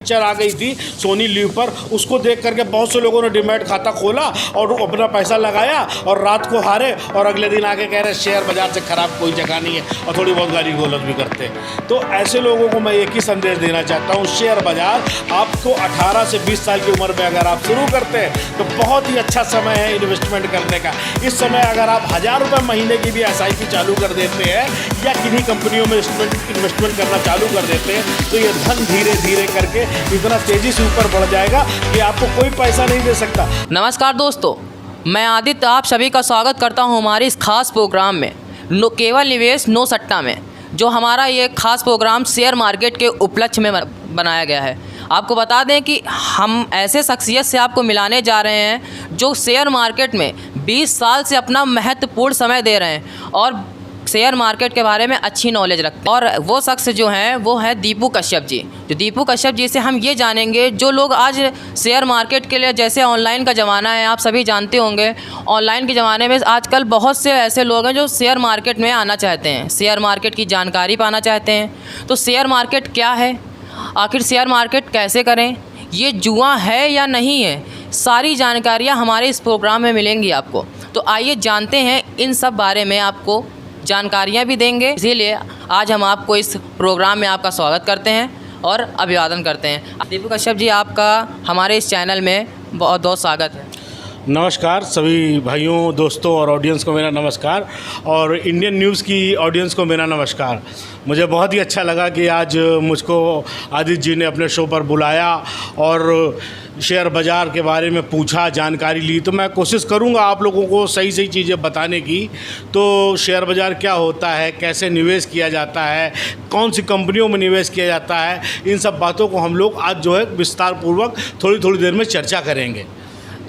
Picture आ गई थी Soni leave पर, उसको देख करके बहुत से लोगों ने डीमैट खाता खोला और अपना पैसा लगाया और रात को हारे और अगले दिन आके कह रहे शेयर बाजार से ख़राब कोई जगह नहीं है और थोड़ी बहुत गाली गलौज भी करते हैं। तो ऐसे लोगों को मैं एक ही संदेश देना चाहता हूँ, शेयर बाजार आपको 18 से 20 साल की उम्र में अगर आप शुरू करते हैं तो बहुत ही अच्छा समय है इन्वेस्टमेंट करने का। इस समय अगर आप 1000 रुपये महीने की भी SIP चालू कर देते हैं या किन्हीं कंपनियों में इन्वेस्टमेंट करना चालू कर देते हैं तो ये धन धीरे धीरे करके इतना तेज़ी से ऊपर बढ़ जाएगा कि आपको कोई पैसा नहीं दे सकता। नमस्कार दोस्तों, मैं आदित्य आप सभी का स्वागत करता हूं हमारे इस खास प्रोग्राम में केवल निवेश नो सट्टा में, जो हमारा ये खास प्रोग्राम शेयर मार्केट के उपलक्ष्य में बनाया गया है। आपको बता दें कि हम ऐसे शख्सियत से आपको मिलाने जा रहे हैं जो शेयर मार्केट में 20 साल से अपना महत्वपूर्ण समय दे रहे हैं और शेयर मार्केट के बारे में अच्छी नॉलेज रखते हैं। और वो शख्स जो हैं वो है दीपू कश्यप जी। जो दीपू कश्यप जी से हम ये जानेंगे, जो लोग आज शेयर मार्केट के लिए, जैसे ऑनलाइन का ज़माना है, आप सभी जानते होंगे ऑनलाइन के ज़माने में आजकल बहुत से ऐसे लोग हैं जो शेयर मार्केट में आना चाहते हैं, शेयर मार्केट की जानकारी पाना चाहते हैं। तो शेयर मार्केट क्या है, आखिर शेयर मार्केट कैसे करें, ये जुआ है या नहीं है, सारी जानकारियाँ हमारे इस प्रोग्राम में मिलेंगी आपको। तो आइए जानते हैं, इन सब बारे में आपको जानकारियाँ भी देंगे। इसीलिए आज हम आपको इस प्रोग्राम में आपका स्वागत करते हैं और अभिवादन करते हैं। दीपू कश्यप जी, आपका हमारे इस चैनल में बहुत बहुत स्वागत है। नमस्कार सभी भाइयों, दोस्तों और ऑडियंस को मेरा नमस्कार, और इंडियन न्यूज़ की ऑडियंस को मेरा नमस्कार। मुझे बहुत ही अच्छा लगा कि आज मुझको आदित्य जी ने अपने शो पर बुलाया और शेयर बाज़ार के बारे में पूछा, जानकारी ली। तो मैं कोशिश करूंगा आप लोगों को सही सही चीज़ें बताने की। तो शेयर बाज़ार क्या होता है, कैसे निवेश किया जाता है, कौन सी कंपनियों में निवेश किया जाता है, इन सब बातों को हम लोग आज जो है विस्तार पूर्वक थोड़ी थोड़ी देर में चर्चा करेंगे।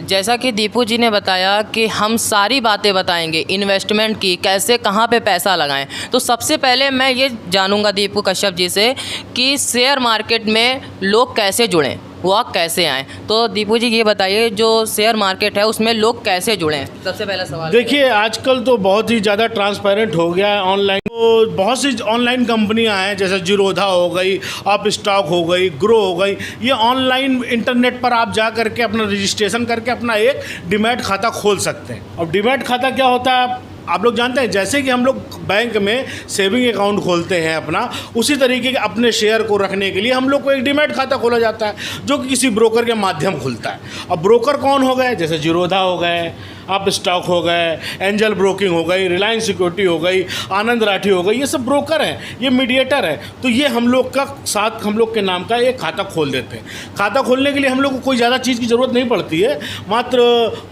जैसा कि दीपू जी ने बताया कि हम सारी बातें बताएंगे इन्वेस्टमेंट की, कैसे कहाँ पे पैसा लगाएं। तो सबसे पहले मैं ये जानूंगा दीपू कश्यप जी से कि शेयर मार्केट में लोग कैसे जुड़ें, वो कैसे आएँ। तो दीपू जी ये बताइए, जो शेयर मार्केट है उसमें लोग कैसे जुड़ें, सबसे पहला सवाल। देखिए, आजकल तो बहुत ही ज़्यादा ट्रांसपेरेंट हो गया है ऑनलाइन। तो बहुत सी ऑनलाइन कंपनियां हैं, जैसे जीरोधा हो गई, अप स्टॉक हो गई, ग्रो हो गई। ये ऑनलाइन इंटरनेट पर आप जा करके अपना रजिस्ट्रेशन करके अपना एक डीमैट खाता खोल सकते हैं। और डीमैट खाता क्या होता है आप लोग जानते हैं, जैसे कि हम लोग बैंक में सेविंग अकाउंट खोलते हैं अपना, उसी तरीके के अपने शेयर को रखने के लिए हम लोग को एक डीमैट खाता खोला जाता है, जो कि किसी ब्रोकर के माध्यम खुलता है। अब ब्रोकर कौन हो गए, जैसे जीरोधा हो गए, अप स्टॉक हो गए, एंजल ब्रोकिंग हो गई, रिलायंस सिक्योरिटी हो गई, आनंद राठी हो गई, ये सब ब्रोकर हैं, ये मीडिएटर है। तो ये हम लोग का साथ हम लोग के नाम का एक खाता खोल देते हैं। खाता खोलने के लिए हम लोग को कोई ज़्यादा चीज़ की ज़रूरत नहीं पड़ती है, मात्र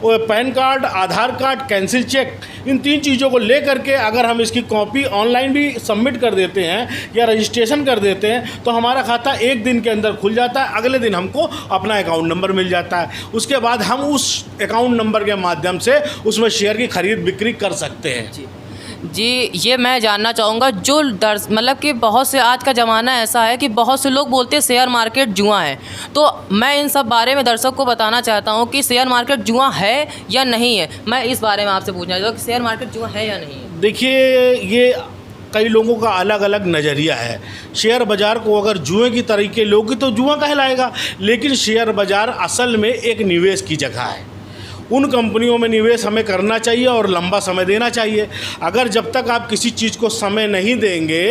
पैन कार्ड, आधार कार्ड, कैंसिल चेक, इन 3 चीज़ों को ले करके अगर हम इसकी कॉपी ऑनलाइन भी सबमिट कर देते हैं या रजिस्ट्रेशन कर देते हैं तो हमारा खाता 1 दिन के अंदर खुल जाता है। अगले दिन हमको अपना अकाउंट नंबर मिल जाता है। उसके बाद हम उस अकाउंट नंबर के माध्यम से उसमें शेयर की खरीद बिक्री कर सकते हैं। जी, ये मैं जानना चाहूँगा, जो मतलब कि बहुत से आज का ज़माना ऐसा है कि बहुत से लोग बोलते हैं शेयर मार्केट जुआ है। तो मैं इन सब बारे में दर्शक को बताना चाहता हूँ कि शेयर मार्केट जुआ है या नहीं है। मैं इस बारे में आपसे पूछना चाहता हूँ कि शेयर मार्केट जुआ है या नहीं है। देखिए, ये कई लोगों का अलग अलग नज़रिया है। शेयर बाज़ार को अगर जुए की तरीके लोगे तो जुआ कहलाएगा, लेकिन शेयर बाज़ार असल में एक निवेश की जगह है। उन कंपनियों में निवेश हमें करना चाहिए और लंबा समय देना चाहिए। अगर जब तक आप किसी चीज़ को समय नहीं देंगे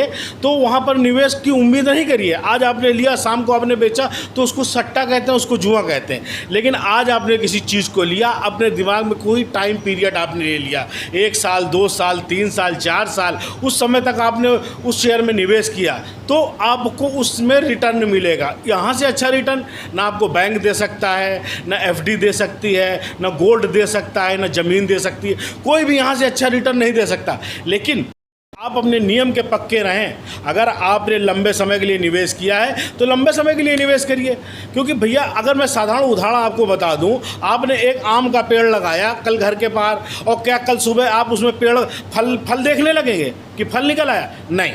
तो वहाँ पर निवेश की उम्मीद नहीं करिए। आज आपने लिया, शाम को आपने बेचा, तो उसको सट्टा कहते हैं, उसको जुआ कहते हैं। लेकिन आज आपने किसी चीज़ को लिया, अपने दिमाग में कोई टाइम पीरियड आपने ले लिया, 1 साल, 2 साल, 3 साल, 4 साल, उस समय तक आपने उस शेयर में निवेश किया तो आपको उसमें रिटर्न मिलेगा। यहाँ से अच्छा रिटर्न ना आपको बैंक दे सकता है, ना FD दे सकती है, ना गोल्ड दे सकता है, ना ज़मीन दे सकती है। कोई भी यहाँ से अच्छा रिटर्न नहीं दे सकता। लेकिन आप अपने नियम के पक्के रहें। अगर आपने लंबे समय के लिए निवेश किया है तो लंबे समय के लिए निवेश करिए। क्योंकि भैया, अगर मैं साधारण उदाहरण आपको बता दूं, आपने एक आम का पेड़ लगाया कल घर के पार, और क्या कल सुबह आप उसमें पेड़ फल देखने लगेंगे कि फल निकल आया? नहीं,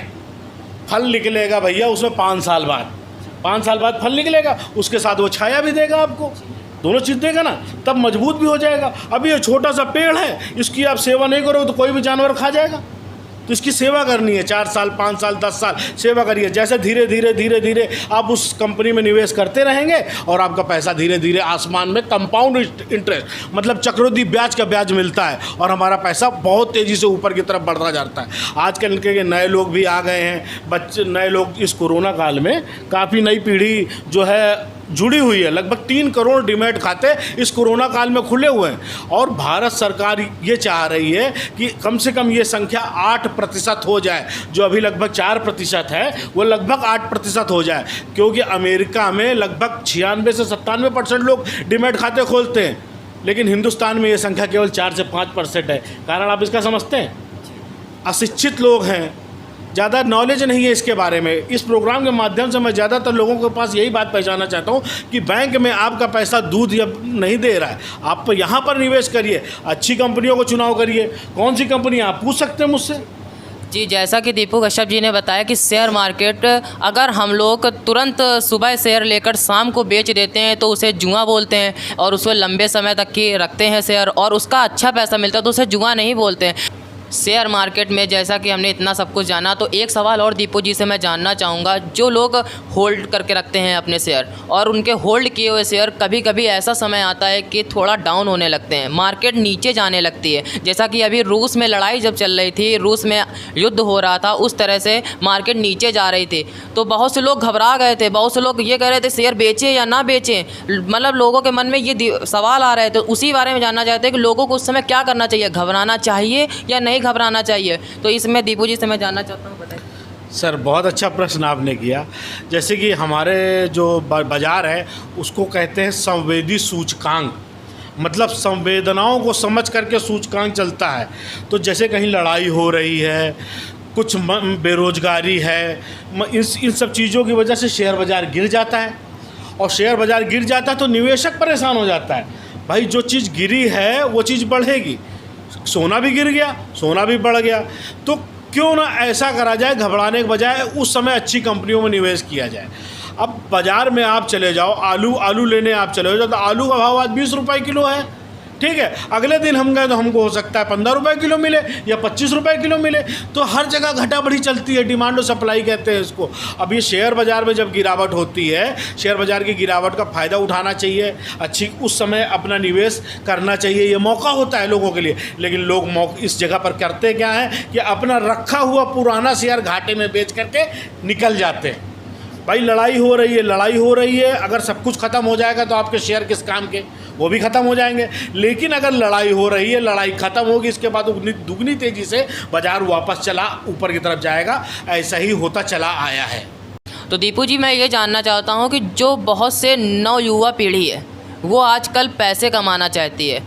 फल निकलेगा भैया उसमें 5 साल बाद। 5 साल बाद फल निकलेगा, उसके साथ वो छाया भी देगा आपको, दोनों चीज़ देगा ना, तब मजबूत भी हो जाएगा। अभी ये छोटा सा पेड़ है, इसकी आप सेवा नहीं करोगे तो कोई भी जानवर खा जाएगा। तो इसकी सेवा करनी है, 4 साल 5 साल 10 साल सेवा करिए। जैसे धीरे धीरे आप उस कंपनी में निवेश करते रहेंगे और आपका पैसा धीरे धीरे आसमान में कंपाउंड इंटरेस्ट मतलब चक्रवृद्धि ब्याज का ब्याज मिलता है और हमारा पैसा बहुत तेज़ी से ऊपर की तरफ बढ़ता जाता है। आजकल के नए लोग भी आ गए हैं, बच्चे नए लोग इस कोरोना काल में काफ़ी नई पीढ़ी जो है जुड़ी हुई है। लगभग 3 करोड़ डीमैट खाते इस कोरोना काल में खुले हुए हैं और भारत सरकार ये चाह रही है कि कम से कम ये संख्या 8% हो जाए। जो अभी लगभग 4% है वो लगभग 8% हो जाए, क्योंकि अमेरिका में लगभग 96 से 97% लोग डीमैट खाते खोलते हैं, लेकिन हिंदुस्तान में ये संख्या केवल 4 से 5% है। कारण आप इसका समझते हैं? अशिक्षित लोग हैं, ज़्यादा नॉलेज नहीं है इसके बारे में। इस प्रोग्राम के माध्यम से मैं ज़्यादातर लोगों के पास यही बात पहुंचाना चाहता हूं कि बैंक में आपका पैसा दूध या नहीं दे रहा है, आप यहाँ पर निवेश करिए, अच्छी कंपनियों को चुनाव करिए। कौन सी कंपनी आप पूछ सकते हैं मुझसे? जी, जैसा कि दीपू कश्यप जी ने बताया कि शेयर मार्केट अगर हम लोग तुरंत सुबह शेयर लेकर शाम को बेच देते हैं तो उसे जुआ बोलते हैं, और उसे लंबे समय तक की रखते हैं शेयर और उसका अच्छा पैसा मिलता है तो उसे जुआ नहीं बोलते हैं। शेयर मार्केट में जैसा कि हमने इतना सब कुछ जाना, तो एक सवाल और दीपू जी से मैं जानना चाहूँगा। जो लोग होल्ड करके रखते हैं अपने शेयर और उनके होल्ड किए हुए शेयर कभी कभी ऐसा समय आता है कि थोड़ा डाउन होने लगते हैं, मार्केट नीचे जाने लगती है। जैसा कि अभी रूस में लड़ाई जब चल रही थी, रूस में युद्ध हो रहा था, उस तरह से मार्केट नीचे जा रही थी, तो बहुत से लोग घबरा गए थे, बहुत से लोग ये कह रहे थे शेयर बेचें या ना बेचें। मतलब लोगों के मन में ये सवाल आ रहे थे, उसी बारे में जानना चाहते हैं कि लोगों को उस समय क्या करना चाहिए, घबराना चाहिए या नहीं घबराना चाहिए। तो इसमें दीपू जी से मैं जानना चाहता हूँ, बताइए। सर, बहुत अच्छा प्रश्न आपने किया। जैसे कि हमारे जो बाज़ार है उसको कहते हैं संवेदी सूचकांक, मतलब संवेदनाओं को समझ करके सूचकांक चलता है। तो जैसे कहीं लड़ाई हो रही है, कुछ बेरोजगारी है, इन सब चीज़ों की वजह से शेयर बाज़ार गिर जाता है, और शेयर बाज़ार गिर जाता है तो निवेशक परेशान हो जाता है। भाई, जो चीज़ गिरी है वो चीज़ बढ़ेगी। सोना भी गिर गया, सोना भी बढ़ गया, तो क्यों ना ऐसा करा जाए, घबराने के बजाय उस समय अच्छी कंपनियों में निवेश किया जाए। अब बाज़ार में आप चले जाओ, आलू लेने आप चले जाओ, तो आलू का भाव आज 20 रुपये किलो है, ठीक है। अगले दिन हम गए तो हमको हो सकता है 15 रुपये किलो मिले या 25 रुपये किलो मिले। तो हर जगह घटा बढ़ी चलती है, डिमांड और सप्लाई कहते हैं इसको। अब ये शेयर बाज़ार में जब गिरावट होती है, शेयर बाज़ार की गिरावट का फ़ायदा उठाना चाहिए, अच्छी उस समय अपना निवेश करना चाहिए, ये मौका होता है लोगों के लिए। लेकिन लोग इस जगह पर करते क्या हैं कि अपना रखा हुआ पुराना शेयर घाटे में बेच करके निकल जाते हैं। भाई, लड़ाई हो रही है, अगर सब कुछ ख़त्म हो जाएगा तो आपके शेयर किस काम के, वो भी ख़त्म हो जाएंगे। लेकिन अगर लड़ाई हो रही है, लड़ाई ख़त्म होगी, इसके बाद दुगनी तेज़ी से बाज़ार वापस चला ऊपर की तरफ जाएगा। ऐसा ही होता चला आया है। तो दीपू जी, मैं ये जानना चाहता हूँ कि जो बहुत से नवयुवा पीढ़ी है वो आजकल पैसे कमाना चाहती है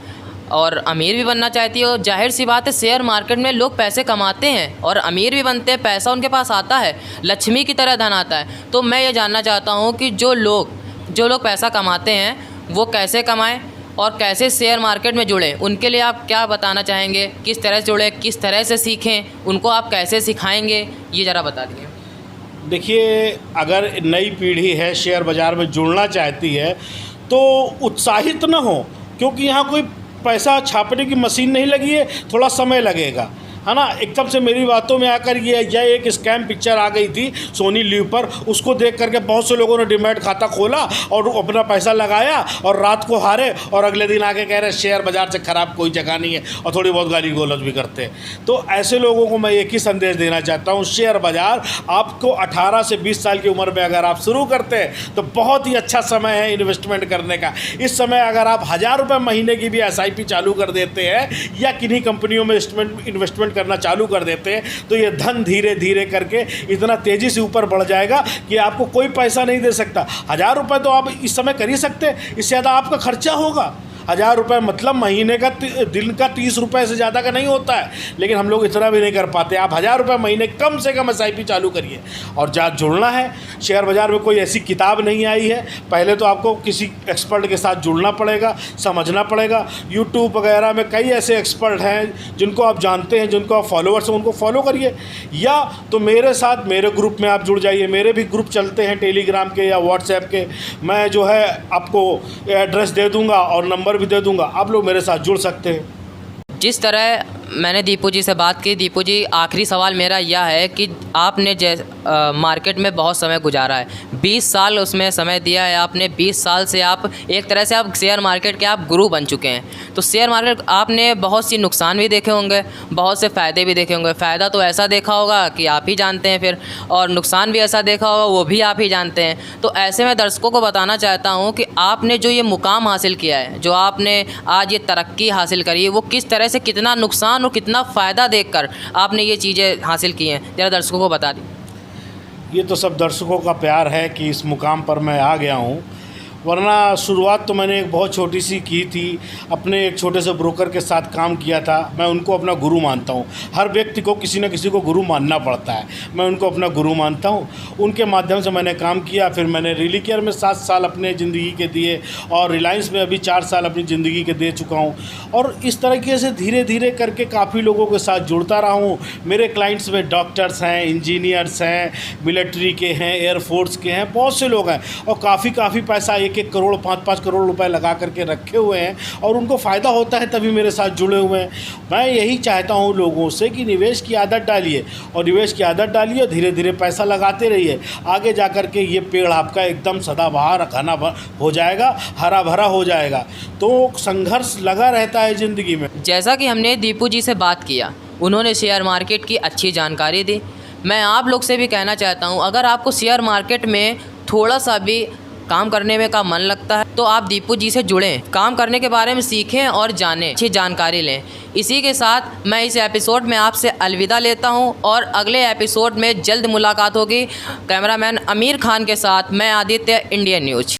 और अमीर भी बनना चाहती है, और जाहिर सी बात है शेयर मार्केट में लोग पैसे कमाते हैं और अमीर भी बनते हैं, पैसा उनके पास आता है, लक्ष्मी की तरह धन आता है। तो मैं ये जानना चाहता हूँ कि जो लोग पैसा कमाते हैं वो कैसे कमाएं और कैसे शेयर मार्केट में जुड़ें, उनके लिए आप क्या बताना चाहेंगे? किस तरह से जुड़ें, किस तरह से सीखें, उनको आप कैसे सिखाएंगे, ये ज़रा बता दीजिए। देखिए, अगर नई पीढ़ी है शेयर बाज़ार में जुड़ना चाहती है तो उत्साहित न हो, क्योंकि यहाँ कोई पैसा छापने की मशीन नहीं लगी है, थोड़ा समय लगेगा, है ना। एकदम से मेरी बातों में आकर यह एक स्कैम पिक्चर आ गई थी सोनी लीव पर, उसको देख करके बहुत से लोगों ने डीमैट खाता खोला और अपना पैसा लगाया और रात को हारे, और अगले दिन आके कह रहे शेयर बाज़ार से ख़राब कोई जगह नहीं है, और थोड़ी बहुत गाली गलौज भी करते हैं। तो ऐसे लोगों को मैं एक ही संदेश देना चाहता हूँ, शेयर बाज़ार आपको 18 से 20 साल की उम्र में अगर आप शुरू करते हैं तो बहुत ही अच्छा समय है इन्वेस्टमेंट करने का। इस समय अगर आप 1000 रुपये महीने की भी SIP चालू कर देते हैं या किन्हीं कंपनियों में इन्वेस्टमेंट करना चालू कर देते हैं, तो ये धन धीरे धीरे करके इतना तेज़ी से ऊपर बढ़ जाएगा कि आपको कोई पैसा नहीं दे सकता। 1000 रुपये तो आप इस समय कर ही सकते हैं, इससे ज़्यादा आपका खर्चा होगा। 1000 रुपये मतलब महीने का दिन का 30 रुपये से ज़्यादा का नहीं होता है, लेकिन हम लोग इतना भी नहीं कर पाते। आप 1000 रुपये महीने कम से कम SIP चालू करिए। और जहाँ जुड़ना है, शेयर बाज़ार में कोई ऐसी किताब नहीं आई है, पहले तो आपको किसी एक्सपर्ट के साथ जुड़ना पड़ेगा, समझना पड़ेगा। यूट्यूब वगैरह में कई ऐसे एक्सपर्ट हैं जिनको आप जानते हैं, जिनको आप फॉलोअर्स हैं, उनको फॉलो करिए, या तो मेरे साथ मेरे ग्रुप में आप जुड़ जाइए। मेरे भी ग्रुप चलते हैं टेलीग्राम के या व्हाट्सएप के, मैं जो है आपको एड्रेस दे दूँगा और नंबर भी दे दूंगा, आप लोग मेरे साथ जुड़ सकते हैं। जिस तरह मैंने दीपू जी से बात की। दीपू जी, आखिरी सवाल मेरा यह है कि आपने मार्केट में बहुत समय गुजारा है, 20 साल उसमें समय दिया है आपने। 20 साल से आप एक तरह से आप शेयर मार्केट के आप गुरु बन चुके हैं। तो शेयर मार्केट आपने बहुत सी नुकसान भी देखे होंगे, बहुत से फ़ायदे भी देखे होंगे। फ़ायदा तो ऐसा देखा होगा कि आप ही जानते हैं फिर, और नुकसान भी ऐसा देखा होगा वो भी आप ही जानते हैं। तो ऐसे में दर्शकों को बताना चाहता हूँ कि आपने जो ये मुकाम हासिल किया है, जो आपने आज ये तरक्की हासिल करी है, वो किस तरह से, कितना नुकसान और कितना फ़ायदा देखकर आपने ये चीज़ें हासिल की हैं, ज़रा दर्शकों को बता दी। ये तो सब दर्शकों का प्यार है कि इस मुकाम पर मैं आ गया हूँ, वरना शुरुआत तो मैंने एक बहुत छोटी सी की थी। अपने एक छोटे से ब्रोकर के साथ काम किया था। मैं उनको अपना गुरु मानता हूँ। हर व्यक्ति को किसी न किसी को गुरु मानना पड़ता है, मैं उनको अपना गुरु मानता हूँ। उनके माध्यम से मैंने काम किया। फिर मैंने रिलीकेयर में 7 साल अपने ज़िंदगी के दिए और रिलायंस में अभी 4 साल अपनी ज़िंदगी के दे चुका हूँ। और इस तरीके से धीरे धीरे करके काफ़ी लोगों के साथ जुड़ता रहा हूँ। मेरे क्लाइंट्स में डॉक्टर्स हैं, इंजीनियर्स हैं, मिलिट्री के हैं, एयरफोर्स के हैं, बहुत से लोग हैं और काफ़ी पैसा 1-1 करोड़ 5-5 करोड़ रुपए लगा करके रखे हुए हैं और उनको फ़ायदा होता है तभी मेरे साथ जुड़े हुए हैं। मैं यही चाहता हूँ लोगों से कि निवेश की आदत डालिए और निवेश की आदत डालिए, धीरे धीरे पैसा लगाते रहिए। आगे जा कर के ये पेड़ आपका एकदम सदाबहार घना हो जाएगा, हरा भरा हो जाएगा। तो संघर्ष लगा रहता है ज़िंदगी में। जैसा कि हमने दीपू जी से बात किया, उन्होंने शेयर मार्केट की अच्छी जानकारी दी। मैं आप लोग से भी कहना चाहता हूं, अगर आपको शेयर मार्केट में थोड़ा सा भी काम करने में का मन लगता है तो आप दीपू जी से जुड़ें, काम करने के बारे में सीखें और जानें, अच्छी जानकारी लें। इसी के साथ मैं इस एपिसोड में आपसे अलविदा लेता हूं और अगले एपिसोड में जल्द मुलाकात होगी कैमरामैन आमिर खान के साथ। मैं आदित्य, इंडियन न्यूज़।